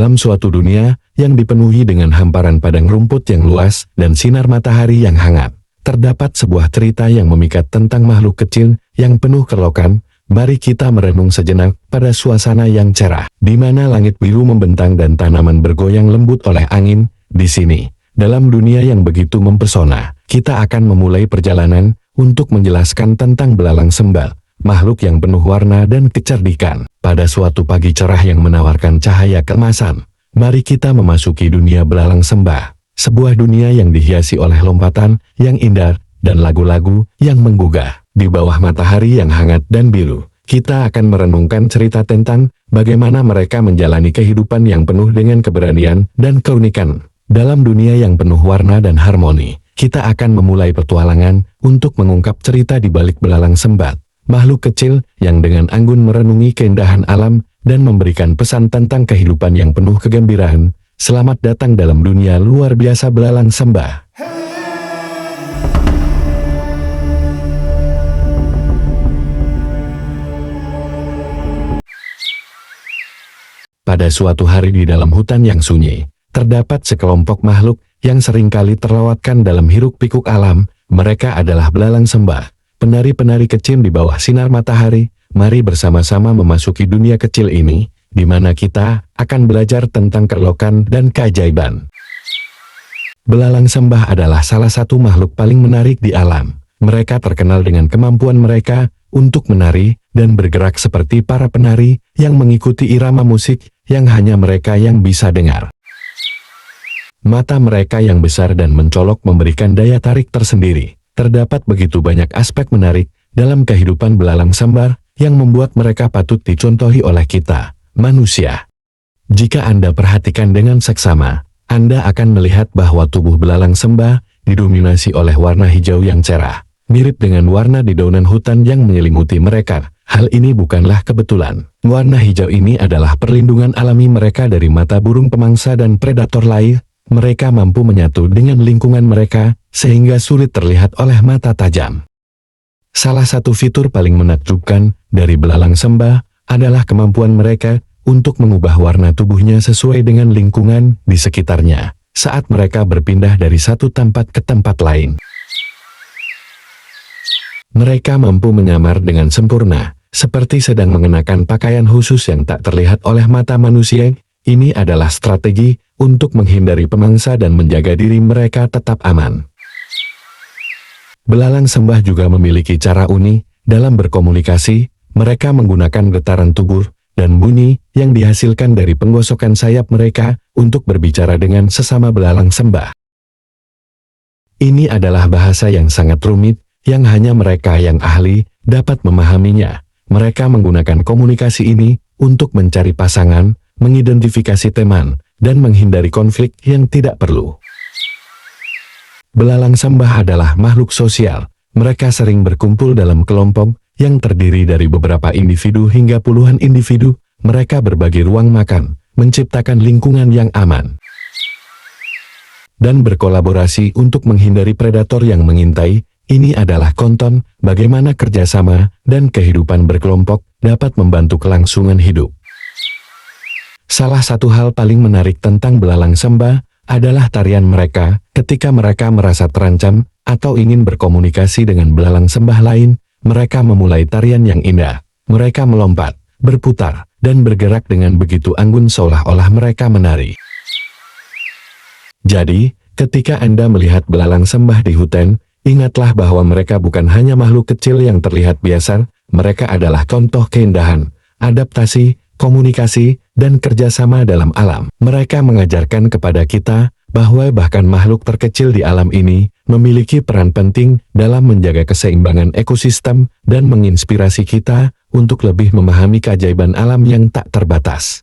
dalam suatu dunia yang dipenuhi dengan hamparan padang rumput yang luas dan sinar matahari yang hangat, terdapat sebuah cerita yang memikat tentang makhluk kecil yang penuh kelokan. Mari kita merenung sejenak pada suasana yang cerah, di mana langit biru membentang dan tanaman bergoyang lembut oleh angin. Di sini, dalam dunia yang begitu mempesona, kita akan memulai perjalanan untuk menjelaskan tentang belalang sembah, makhluk yang penuh warna dan kecerdikan. Pada suatu pagi cerah yang menawarkan cahaya keemasan, mari kita memasuki dunia belalang sembah, sebuah dunia yang dihiasi oleh lompatan yang indah dan lagu-lagu yang menggugah. Di bawah matahari yang hangat dan biru, kita akan merenungkan cerita tentang bagaimana mereka menjalani kehidupan yang penuh dengan keberanian dan keunikan. Dalam dunia yang penuh warna dan harmoni, kita akan memulai petualangan untuk mengungkap cerita di balik belalang sembah, makhluk kecil yang dengan anggun merenungi keindahan alam dan memberikan pesan tentang kehidupan yang penuh kegembiraan. Selamat datang dalam dunia luar biasa belalang sembah. Pada suatu hari di dalam hutan yang sunyi, terdapat sekelompok makhluk yang seringkali terlewatkan dalam hiruk-pikuk alam. Mereka adalah belalang sembah, penari-penari kecil di bawah sinar matahari. Mari bersama-sama memasuki dunia kecil ini, di mana kita akan belajar tentang keelokan dan keajaiban. Belalang sembah adalah salah satu makhluk paling menarik di alam. Mereka terkenal dengan kemampuan mereka untuk menari dan bergerak seperti para penari yang mengikuti irama musik yang hanya mereka yang bisa dengar. Mata mereka yang besar dan mencolok memberikan daya tarik tersendiri. Terdapat begitu banyak aspek menarik dalam kehidupan belalang sembah yang membuat mereka patut dicontohi oleh kita, manusia. Jika Anda perhatikan dengan seksama, Anda akan melihat bahwa tubuh belalang sembah didominasi oleh warna hijau yang cerah, mirip dengan warna dedaunan hutan yang menyelimuti mereka. Hal ini bukanlah kebetulan. Warna hijau ini adalah perlindungan alami mereka dari mata burung pemangsa dan predator lain. Mereka mampu menyatu dengan lingkungan mereka, sehingga sulit terlihat oleh mata tajam. Salah satu fitur paling menakjubkan dari belalang sembah adalah kemampuan mereka untuk mengubah warna tubuhnya sesuai dengan lingkungan di sekitarnya, saat mereka berpindah dari satu tempat ke tempat lain. Mereka mampu menyamar dengan sempurna, seperti sedang mengenakan pakaian khusus yang tak terlihat oleh mata manusia. Ini adalah strategi untuk menghindari pemangsa dan menjaga diri mereka tetap aman. Belalang sembah juga memiliki cara unik dalam berkomunikasi. Mereka menggunakan getaran tubuh dan bunyi yang dihasilkan dari penggosokan sayap mereka untuk berbicara dengan sesama belalang sembah. Ini adalah bahasa yang sangat rumit, yang hanya mereka yang ahli dapat memahaminya. Mereka menggunakan komunikasi ini untuk mencari pasangan, mengidentifikasi teman, dan menghindari konflik yang tidak perlu. Belalang sembah adalah makhluk sosial. Mereka sering berkumpul dalam kelompok yang terdiri dari beberapa individu hingga puluhan individu. Mereka berbagi ruang makan, menciptakan lingkungan yang aman, dan berkolaborasi untuk menghindari predator yang mengintai. Ini adalah konten bagaimana kerjasama dan kehidupan berkelompok dapat membantu kelangsungan hidup. Salah satu hal paling menarik tentang belalang sembah adalah tarian mereka. Ketika mereka merasa terancam atau ingin berkomunikasi dengan belalang sembah lain, mereka memulai tarian yang indah. Mereka melompat, berputar, dan bergerak dengan begitu anggun seolah-olah mereka menari. Jadi, ketika Anda melihat belalang sembah di hutan, ingatlah bahwa mereka bukan hanya makhluk kecil yang terlihat biasa. Mereka adalah contoh keindahan, adaptasi, komunikasi, dan kerjasama dalam alam. Mereka mengajarkan kepada kita bahwa bahkan makhluk terkecil di alam ini memiliki peran penting dalam menjaga keseimbangan ekosistem dan menginspirasi kita untuk lebih memahami keajaiban alam yang tak terbatas.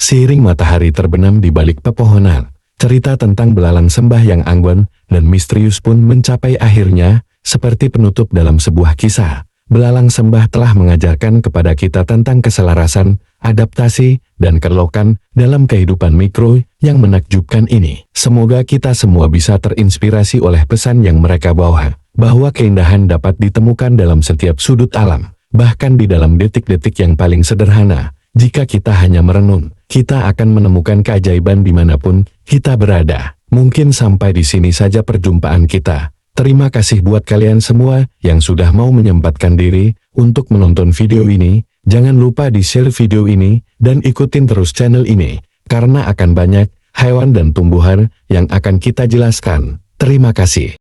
Seiring matahari terbenam di balik pepohonan, cerita tentang belalang sembah yang anggun dan misterius pun mencapai akhirnya. Seperti penutup dalam sebuah kisah, belalang sembah telah mengajarkan kepada kita tentang keselarasan, adaptasi, dan keelokan dalam kehidupan mikro yang menakjubkan ini. Semoga kita semua bisa terinspirasi oleh pesan yang mereka bawa, bahwa keindahan dapat ditemukan dalam setiap sudut alam, bahkan di dalam detik-detik yang paling sederhana. Jika kita hanya merenung, kita akan menemukan keajaiban dimanapun kita berada. Mungkin sampai di sini saja perjumpaan kita. Terima kasih buat kalian semua yang sudah mau menyempatkan diri untuk menonton video ini. Jangan lupa di-share video ini dan ikutin terus channel ini, karena akan banyak hewan dan tumbuhan yang akan kita jelaskan. Terima kasih.